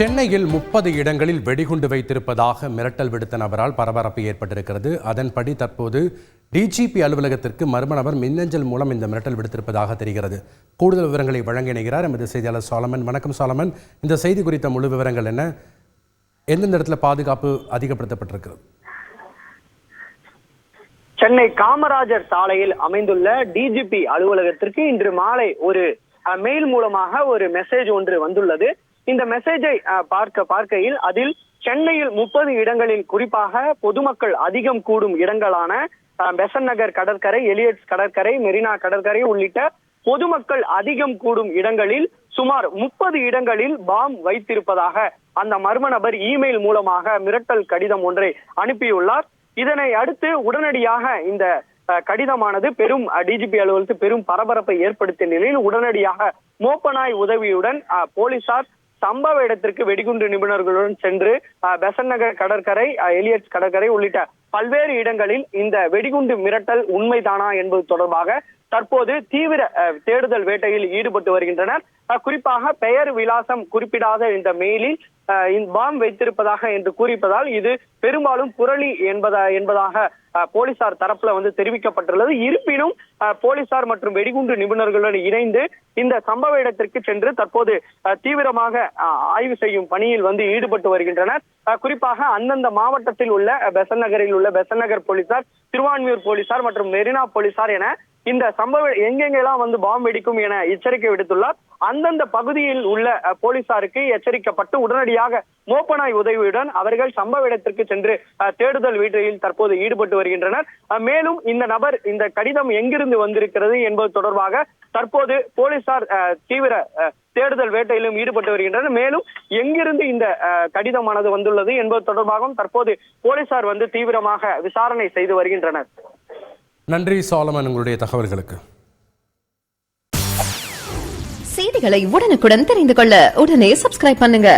சென்னையில் 30 இடங்களில் வெடிகுண்டு வைத்திருப்பதாக மிரட்டல் விடுத்த நபரால் பரபரப்பு ஏற்பட்டிருக்கிறது. அதன்படி தற்போது டிஜிபி அலுவலகத்திற்கு மர்ம நபர் மின்னஞ்சல் மூலம் இந்த மிரட்டல் விடுத்திருப்பதாக தெரிகிறது. கூடுதல் விவரங்களை வழங்க இணைகிறார் எமது செய்தியாளர் சாலமன். வணக்கம் சாலமன், இந்த செய்தி குறித்த முழு விவரங்கள் என்ன? எந்தெந்த இடத்துல பாதுகாப்பு அதிகப்படுத்தப்பட்டிருக்கிறது? சென்னை காமராஜர் சாலையில் அமைந்துள்ள டிஜிபி அலுவலகத்திற்கு இன்று மாலை ஒரு மெயில் மூலமாக ஒரு மெசேஜ் ஒன்று வந்துள்ளது. இந்த மெசேஜை பார்க்கையில் அதில் சென்னையில் 30 இடங்களில் குறிப்பாக பொதுமக்கள் அதிகம் கூடும் இடங்களான பெசன்ட் நகர் கடற்கரை, எலியட்ஸ் கடற்கரை, மெரினா கடற்கரை உள்ளிட்ட பொதுமக்கள் அதிகம் கூடும் இடங்களில் சுமார் 30 இடங்களில் பாம் வைத்திருப்பதாக அந்த மர்ம நபர் இமெயில் மூலமாக மிரட்டல் கடிதம் ஒன்றை அனுப்பியுள்ளார். இதனை அடுத்து உடனடியாக இந்த கடிதமானது டிஜிபி அலுவலகத்தில் பெரும் பரபரப்பை ஏற்படுத்திய நிலையில் உடனடியாக மோப்பநாய் உதவியுடன் போலீசார் சம்பவ இடத்திற்கு வெடிகுண்டு நிபுணர்களுடன் சென்று பெசன்ட் நகர் கடற்கரை, எலியட்ஸ் கடற்கரை உள்ளிட்ட பல்வேறு இடங்களில் இந்த வெடிகுண்டு மிரட்டல் உண்மைதானா என்பது தொடர்பாக தற்போது தீவிர தேடுதல் வேட்டையில் ஈடுபட்டு வருகின்றனர். குறிப்பாக பெயர் விலாசம் குறிப்பிடாத இந்த மெயிலில் பாம் வைத்திருப்பதாக என்று கூறிப்பதால் இது பெரும்பாலும் புரளி என்பதாக போலீசார் தரப்புல தெரிவிக்கப்பட்டுள்ளது. இருப்பினும் போலீசார் மற்றும் வெடிகுண்டு நிபுணர்களுடன் இணைந்து இந்த சம்பவ இடத்திற்கு சென்று தற்போது தீவிரமாக ஆய்வு செய்யும் பணியில் ஈடுபட்டு வருகின்றனர். குறிப்பாக அந்தந்த மாவட்டத்தில் உள்ள பெசன்ட் நகரில் உள்ள பெசன்ட் நகர் போலீசார், திருவான்மியூர் போலீசார் மற்றும் மெரினா போலீசார் என இந்த சம்பவம் எங்கெங்கெல்லாம் பாம் வெடிக்கும் என எச்சரிக்கை விடுத்துள்ளார். அந்தந்த பகுதியில் உள்ள போலீசாருக்கு எச்சரிக்கப்பட்டு உடனடியாக மோப்பநாய் உதவியுடன் அவர்கள் சம்பவ இடத்திற்கு சென்று தேடுதல் வேட்டையில் தற்போது ஈடுபட்டு வருகின்றனர். மேலும் இந்த நபர் இந்த கடிதம் எங்கிருந்து வந்திருக்கிறது என்பது தொடர்பாக தற்போது போலீசார் தீவிர தேடுதல் வேட்டையிலும் ஈடுபட்டு வருகின்றனர். மேலும் எங்கிருந்து இந்த கடிதமானது வந்துள்ளது என்பது தொடர்பாகவும் தற்போது போலீசார் தீவிரமாக விசாரணை செய்து வருகின்றனர். நன்றி சாலமன், உங்களுடைய தகவல்களுக்கு. செய்திகளை உடனுக்குடன் தெரிந்து கொள்ள உடனே சப்ஸ்கிரைப் பண்ணுங்க.